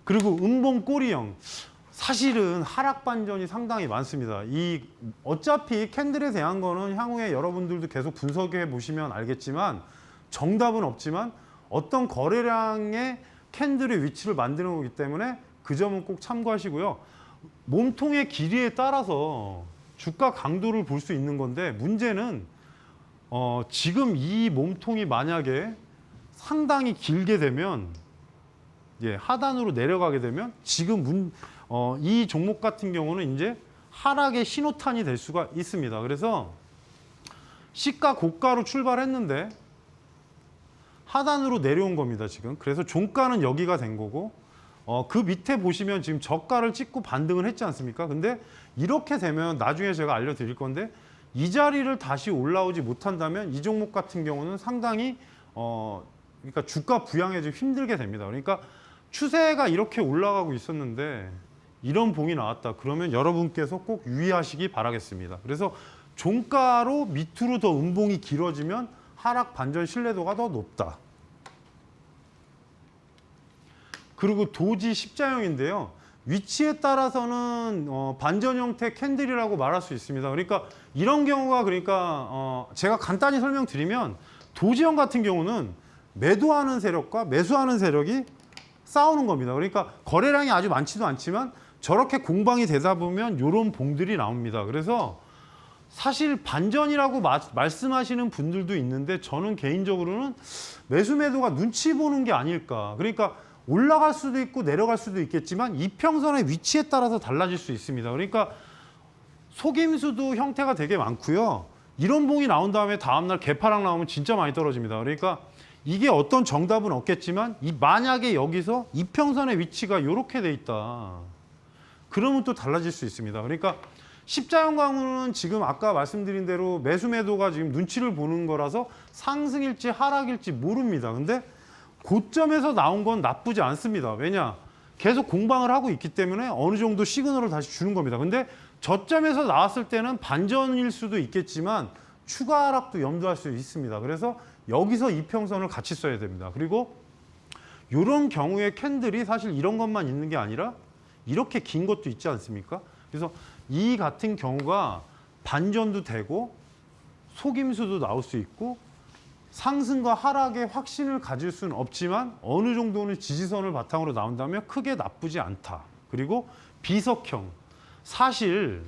그리고 음봉 꼬리형. 사실은 하락 반전이 상당히 많습니다. 어차피 캔들에 대한 거는 향후에 여러분들도 계속 분석해 보시면 알겠지만 정답은 없지만 어떤 거래량의 캔들의 위치를 만드는 거기 때문에 그 점은 꼭 참고하시고요. 몸통의 길이에 따라서 주가 강도를 볼 수 있는 건데 문제는 지금 이 몸통이 만약에 상당히 길게 되면 하단으로 내려가게 되면 지금 이 종목 같은 경우는 이제 하락의 신호탄이 될 수가 있습니다. 그래서 시가 고가로 출발했는데 하단으로 내려온 겁니다. 지금. 그래서 종가는 여기가 된 거고 그 밑에 보시면 지금 저가를 찍고 반등을 했지 않습니까? 근데 이렇게 되면 나중에 제가 알려드릴 건데 이 자리를 다시 올라오지 못한다면 이 종목 같은 경우는 상당히 그러니까 주가 부양에 좀 힘들게 됩니다. 그러니까 추세가 이렇게 올라가고 있었는데 이런 봉이 나왔다. 그러면 여러분께서 꼭 유의하시기 바라겠습니다. 그래서 종가로 밑으로 더 음봉이 길어지면 하락 반전 신뢰도가 더 높다. 그리고 도지 십자형인데요. 위치에 따라서는 반전 형태 캔들이라고 말할 수 있습니다. 그러니까 이런 경우가 제가 간단히 설명드리면 도지형 같은 경우는 매도하는 세력과 매수하는 세력이 싸우는 겁니다. 그러니까 거래량이 아주 많지도 않지만 저렇게 공방이 되다 보면 이런 봉들이 나옵니다. 그래서 사실 반전이라고 말씀하시는 분들도 있는데 저는 개인적으로는 매수 매도가 눈치 보는 게 아닐까. 그러니까 올라갈 수도 있고 내려갈 수도 있겠지만 이평선의 위치에 따라서 달라질 수 있습니다. 그러니까 속임수도 형태가 되게 많고요. 이런 봉이 나온 다음에 다음날 개파락 나오면 진짜 많이 떨어집니다. 그러니까 이게 어떤 정답은 없겠지만 만약에 여기서 이평선의 위치가 이렇게 돼 있다. 그러면 또 달라질 수 있습니다. 그러니까 십자형 강우는 지금 아까 말씀드린 대로 매수 매도가 지금 눈치를 보는 거라서 상승일지 하락일지 모릅니다. 근데 고점에서 나온 건 나쁘지 않습니다. 왜냐? 계속 공방을 하고 있기 때문에 어느 정도 시그널을 다시 주는 겁니다. 근데 저점에서 나왔을 때는 반전일 수도 있겠지만 추가 하락도 염두할 수 있습니다. 그래서 여기서 이평선을 같이 써야 됩니다. 그리고 이런 경우에 캔들이 사실 이런 것만 있는 게 아니라 이렇게 긴 것도 있지 않습니까? 그래서 이 같은 경우가 반전도 되고 속임수도 나올 수 있고 상승과 하락의 확신을 가질 수는 없지만 어느 정도는 지지선을 바탕으로 나온다면 크게 나쁘지 않다. 그리고 비석형. 사실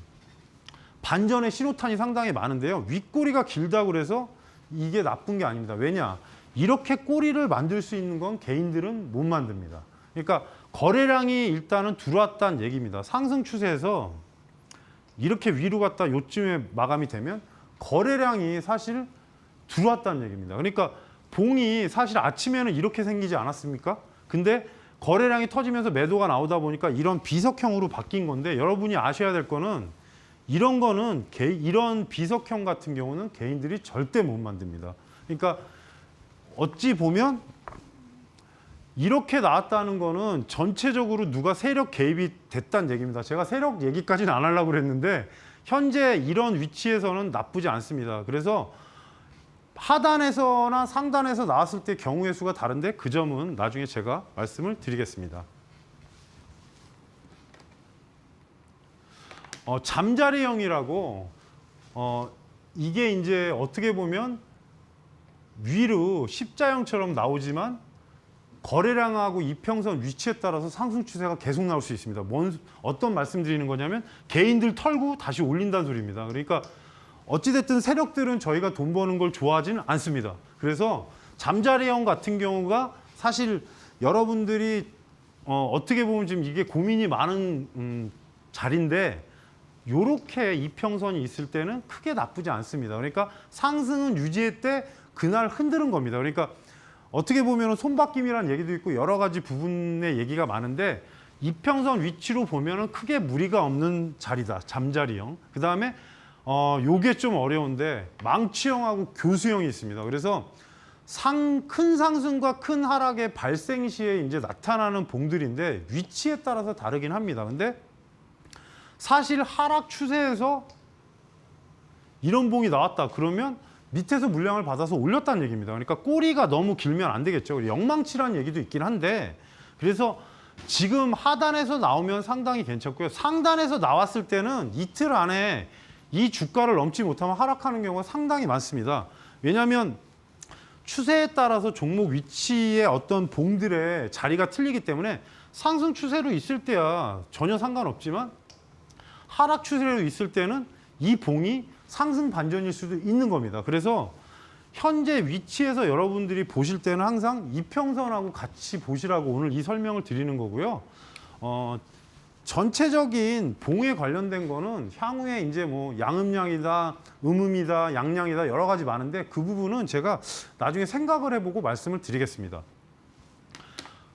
반전의 신호탄이 상당히 많은데요. 윗꼬리가 길다고 그래서 이게 나쁜 게 아닙니다. 왜냐? 이렇게 꼬리를 만들 수 있는 건 개인들은 못 만듭니다. 그러니까 거래량이 일단은 들어왔다는 얘기입니다. 상승 추세에서 이렇게 위로 갔다 요쯤에 마감이 되면 거래량이 사실 들어왔다는 얘기입니다. 그러니까 봉이 사실 아침에는 이렇게 생기지 않았습니까? 근데 거래량이 터지면서 매도가 나오다 보니까 이런 비석형으로 바뀐 건데 여러분이 아셔야 될 거는 이런 거는 이런 비석형 같은 경우는 개인들이 절대 못 만듭니다. 그러니까 어찌 보면 이렇게 나왔다는 거는 전체적으로 누가 세력 개입이 됐다는 얘기입니다. 제가 세력 얘기까지는 안 하려고 그랬는데 현재 이런 위치에서는 나쁘지 않습니다. 그래서 하단에서나 상단에서 나왔을 때 경우의 수가 다른데 그 점은 나중에 제가 말씀을 드리겠습니다. 잠자리형이라고 이게 이제 어떻게 보면 위로 십자형처럼 나오지만 거래량하고 이평선 위치에 따라서 상승 추세가 계속 나올 수 있습니다. 어떤 말씀 드리는 거냐면 개인들 털고 다시 올린다는 소리입니다. 그러니까 어찌됐든 세력들은 저희가 돈 버는 걸 좋아하지는 않습니다. 그래서 잠자리형 같은 경우가 사실 여러분들이 어떻게 보면 지금 이게 고민이 많은 자리인데 요렇게 이평선이 있을 때는 크게 나쁘지 않습니다. 그러니까 상승은 유지했대 그날 흔드는 겁니다. 그러니까 어떻게 보면 손바뀜이라는 얘기도 있고 여러 가지 부분의 얘기가 많은데 이평선 위치로 보면은 크게 무리가 없는 자리다. 잠자리형. 그 다음에 요게 좀 어려운데 망치형하고 교수형이 있습니다. 그래서 큰 상승과 큰 하락의 발생 시에 이제 나타나는 봉들인데 위치에 따라서 다르긴 합니다. 근데 사실 하락 추세에서 이런 봉이 나왔다 그러면 밑에서 물량을 받아서 올렸다는 얘기입니다. 그러니까 꼬리가 너무 길면 안 되겠죠. 영망치라는 얘기도 있긴 한데 그래서 지금 하단에서 나오면 상당히 괜찮고요. 상단에서 나왔을 때는 이틀 안에 이 주가를 넘지 못하면 하락하는 경우가 상당히 많습니다. 왜냐하면 추세에 따라서 종목 위치의 어떤 봉들의 자리가 틀리기 때문에 상승 추세로 있을 때야 전혀 상관없지만 하락 추세로 있을 때는 이 봉이 상승 반전일 수도 있는 겁니다. 그래서 현재 위치에서 여러분들이 보실 때는 항상 이평선하고 같이 보시라고 오늘 이 설명을 드리는 거고요. 전체적인 봉에 관련된 거는 향후에 이제 뭐 양음량이다, 음음이다, 양량이다 여러 가지 많은데 그 부분은 제가 나중에 생각을 해보고 말씀을 드리겠습니다.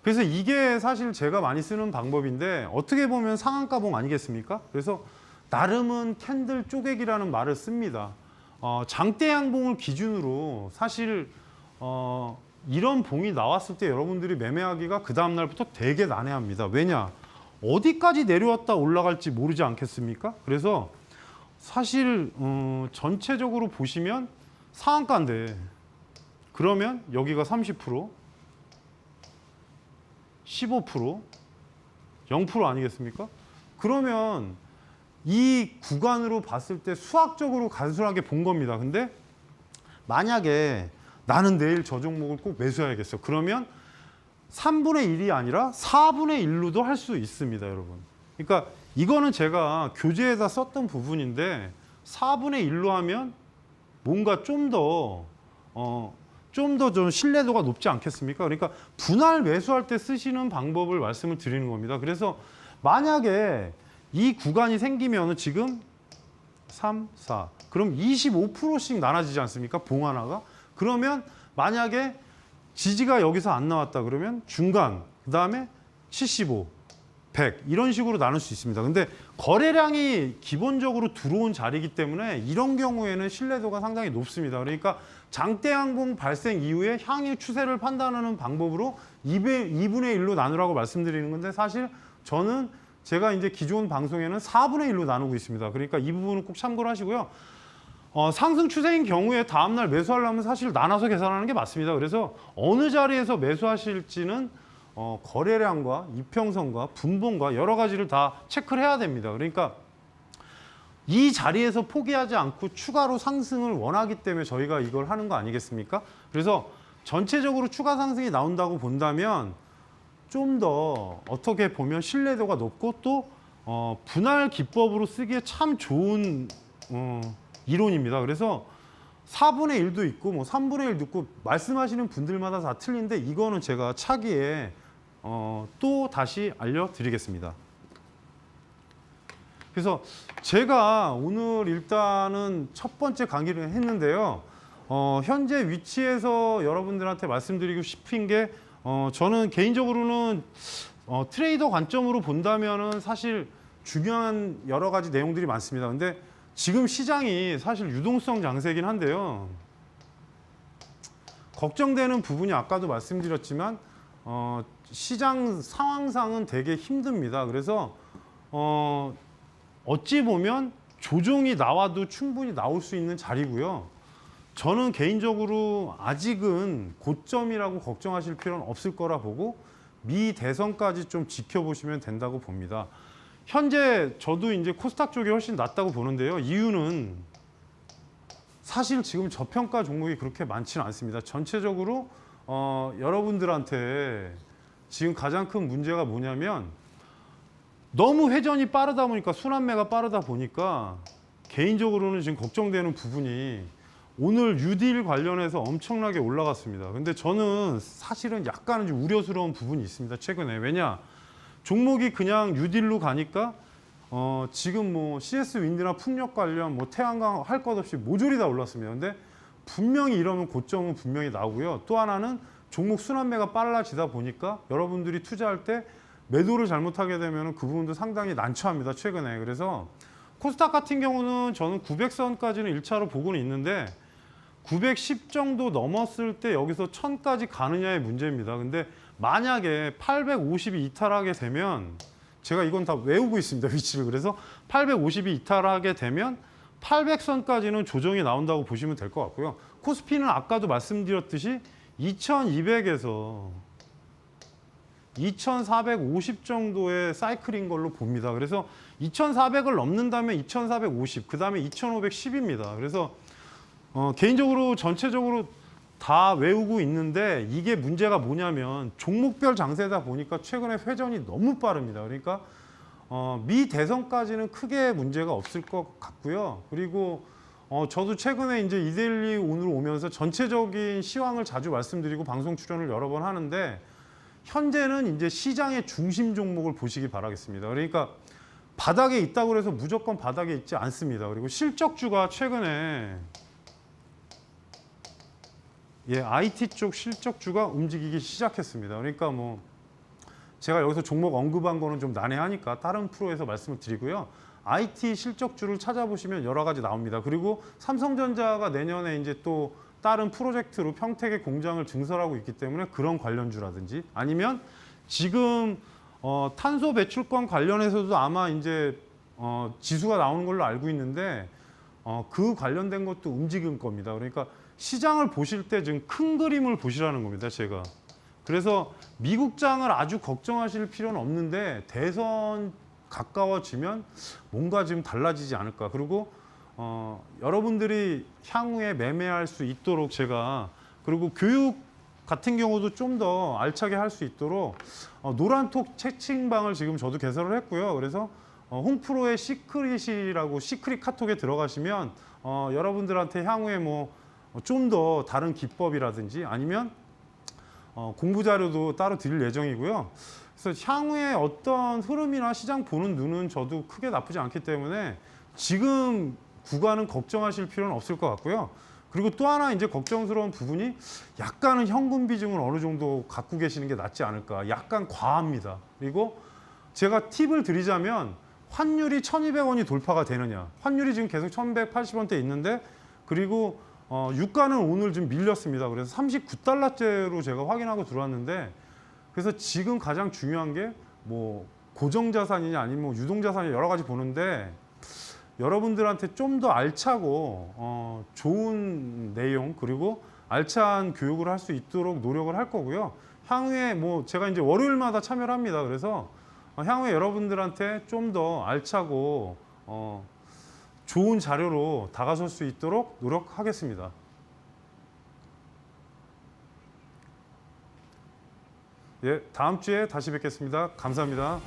그래서 이게 사실 제가 많이 쓰는 방법인데 어떻게 보면 상한가 봉 아니겠습니까? 그래서 나름은 캔들 쪼개기라는 말을 씁니다. 장대 양봉을 기준으로 사실 이런 봉이 나왔을 때 여러분들이 매매하기가 그 다음 날부터 되게 난해합니다. 왜냐? 어디까지 내려왔다 올라갈지 모르지 않겠습니까? 그래서 사실 전체적으로 보시면 상한가인데 그러면 여기가 30%, 15%, 0% 아니겠습니까? 그러면 이 구간으로 봤을 때 수학적으로 단순하게 본 겁니다. 근데 만약에 나는 내일 저 종목을 꼭 매수해야겠어. 그러면 3분의 1이 아니라 4분의 1로도 할 수 있습니다, 여러분. 그러니까 이거는 제가 교재에다 썼던 부분인데 4분의 1로 하면 뭔가 좀 더 좀 신뢰도가 높지 않겠습니까? 그러니까 분할 매수할 때 쓰시는 방법을 말씀을 드리는 겁니다. 그래서 만약에 이 구간이 생기면 지금 3, 4 그럼 25%씩 나눠지지 않습니까? 봉 하나가. 그러면 만약에 지지가 여기서 안 나왔다 그러면 중간, 그 다음에 75, 100 이런 식으로 나눌 수 있습니다. 근데 거래량이 기본적으로 들어온 자리이기 때문에 이런 경우에는 신뢰도가 상당히 높습니다. 그러니까 장대양봉 발생 이후에 향후 추세를 판단하는 방법으로 2분의 1로 나누라고 말씀드리는 건데 사실 저는 제가 이제 기존 방송에는 4분의 1로 나누고 있습니다. 그러니까 이 부분은 꼭 참고를 하시고요. 상승 추세인 경우에 다음날 매수하려면 사실 나눠서 계산하는 게 맞습니다. 그래서 어느 자리에서 매수하실지는 거래량과 이평선과 분봉과 여러 가지를 다 체크를 해야 됩니다. 그러니까 이 자리에서 포기하지 않고 추가로 상승을 원하기 때문에 저희가 이걸 하는 거 아니겠습니까? 그래서 전체적으로 추가 상승이 나온다고 본다면 좀 더 어떻게 보면 신뢰도가 높고 또 분할 기법으로 쓰기에 참 좋은 이론입니다. 그래서 4분의 1도 있고 뭐 3분의 1도 있고 말씀하시는 분들마다 다 틀린데 이거는 제가 차기에 또 다시 알려드리겠습니다. 그래서 제가 오늘 일단은 첫 번째 강의를 했는데요. 현재 위치에서 여러분들한테 말씀드리고 싶은 게 저는 개인적으로는 트레이더 관점으로 본다면은 사실 중요한 여러 가지 내용들이 많습니다. 근데 지금 시장이 사실 유동성 장세긴 한데요. 걱정되는 부분이 아까도 말씀드렸지만 시장 상황상은 되게 힘듭니다. 그래서 어찌 보면 조정이 나와도 충분히 나올 수 있는 자리고요. 저는 개인적으로 아직은 고점이라고 걱정하실 필요는 없을 거라 보고 미 대선까지 좀 지켜보시면 된다고 봅니다. 현재 저도 이제 코스닥 쪽이 훨씬 낫다고 보는데요. 이유는 사실 지금 저평가 종목이 그렇게 많지는 않습니다. 전체적으로 여러분들한테 지금 가장 큰 문제가 뭐냐면 너무 회전이 빠르다 보니까 순환매가 빠르다 보니까 개인적으로는 지금 걱정되는 부분이 오늘 뉴딜 관련해서 엄청나게 올라갔습니다. 근데 저는 사실은 약간은 좀 우려스러운 부분이 있습니다. 최근에. 왜냐? 종목이 그냥 뉴딜로 가니까 지금 뭐 CS 윈드나 풍력 관련 뭐 태양광 할 것 없이 모조리 다 올랐습니다. 근데 분명히 이러면 고점은 분명히 나오고요. 또 하나는 종목 순환매가 빨라지다 보니까 여러분들이 투자할 때 매도를 잘못하게 되면 그 부분도 상당히 난처합니다. 최근에. 그래서 코스닥 같은 경우는 저는 900선까지는 1차로 보고는 있는데 910 정도 넘었을 때 여기서 1000까지 가느냐의 문제입니다. 근데 만약에 850이 이탈하게 되면 제가 이건 다 외우고 있습니다. 위치를. 그래서 850이 이탈하게 되면 800선까지는 조정이 나온다고 보시면 될 것 같고요. 코스피는 아까도 말씀드렸듯이 2200에서 2450 정도의 사이클인 걸로 봅니다. 그래서 2400을 넘는다면 2450, 그 다음에 2510입니다. 그래서 개인적으로 전체적으로 다 외우고 있는데 이게 문제가 뭐냐면 종목별 장세다 보니까 최근에 회전이 너무 빠릅니다. 그러니까 미 대선까지는 크게 문제가 없을 것 같고요. 그리고 저도 최근에 이제 이데일리 오늘 오면서 전체적인 시황을 자주 말씀드리고 방송 출연을 여러 번 하는데 현재는 이제 시장의 중심 종목을 보시기 바라겠습니다. 그러니까 바닥에 있다고 해서 무조건 바닥에 있지 않습니다. 그리고 실적주가 최근에 IT 쪽 실적주가 움직이기 시작했습니다. 그러니까 뭐 제가 여기서 종목 언급한 거는 좀 난해하니까 다른 프로에서 말씀을 드리고요. IT 실적주를 찾아보시면 여러 가지 나옵니다. 그리고 삼성전자가 내년에 이제 또 다른 프로젝트로 평택에 공장을 증설하고 있기 때문에 그런 관련주라든지 아니면 지금 탄소 배출권 관련해서도 아마 이제 지수가 나오는 걸로 알고 있는데 그 관련된 것도 움직일 겁니다. 그러니까 시장을 보실 때 지금 큰 그림을 보시라는 겁니다. 제가. 그래서 미국장을 아주 걱정하실 필요는 없는데 대선 가까워지면 뭔가 좀 달라지지 않을까. 그리고 여러분들이 향후에 매매할 수 있도록 제가 그리고 교육 같은 경우도 좀 더 알차게 할 수 있도록 노란톡 채팅방을 지금 저도 개설을 했고요. 그래서 홍프로의 시크릿이라고 시크릿 카톡에 들어가시면 여러분들한테 향후에 뭐 좀 더 다른 기법이라든지 아니면 공부 자료도 따로 드릴 예정이고요. 그래서 향후에 어떤 흐름이나 시장 보는 눈은 저도 크게 나쁘지 않기 때문에 지금 구간은 걱정하실 필요는 없을 것 같고요. 그리고 또 하나 이제 걱정스러운 부분이 약간은 현금 비중을 어느 정도 갖고 계시는 게 낫지 않을까. 약간 과합니다. 그리고 제가 팁을 드리자면 환율이 1,200원이 돌파가 되느냐. 환율이 지금 계속 1,180원대 있는데 그리고 유가는 오늘 좀 밀렸습니다. 그래서 39달러째로 제가 확인하고 들어왔는데 그래서 지금 가장 중요한 게 뭐 고정자산이냐 아니면 뭐 유동자산이 여러 가지 보는데 여러분들한테 좀 더 알차고 좋은 내용 그리고 알찬 교육을 할 수 있도록 노력을 할 거고요. 향후에 뭐 제가 이제 월요일마다 참여를 합니다. 그래서 향후에 여러분들한테 좀 더 알차고 좋은 자료로 다가설 수 있도록 노력하겠습니다. 예, 다음 주에 다시 뵙겠습니다. 감사합니다.